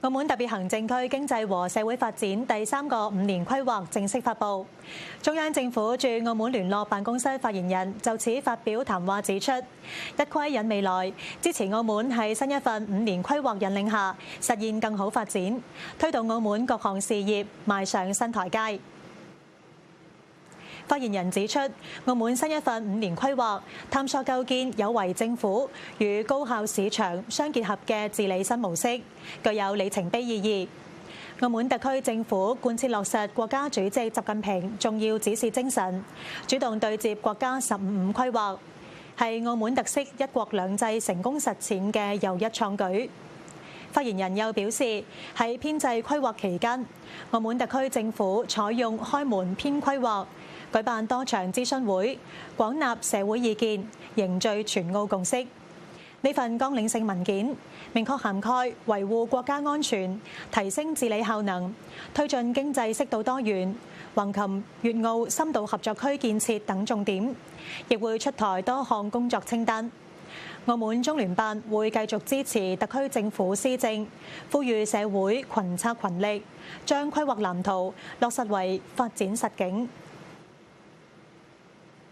澳門特別行政區經濟和社會發展第3個5年規劃正式發布。中央政府駐澳門聯絡辦公室發言人就此發表談話指出，一規引未來，支持澳門喺新一份5年規劃引領下實現更好發展，推動澳門各項事業邁上新台階。發言人指出，澳門新一份5年規劃探索構建有為政府與高效市場相結合嘅治理新模式，具有里程碑意義。澳門特區政府貫徹落實國家主席習近平重要指示精神，主動對接國家15.5規劃，係澳門特色一國兩制成功實踐嘅又一創舉。發言人又表示，喺編制規劃期間，澳門特區政府採用開門編規劃，舉辦多場諮詢會，廣納社會意見，凝聚全澳共識。呢份綱領性文件明確涵蓋維護國家安全、提升治理效能、推進經濟適度多元、橫琴粵澳深度合作區建設等重點，亦會出台多項工作清單。澳門中聯辦會繼續支持特區政府施政，呼籲社會群策群力，將規劃藍圖落實為發展實景。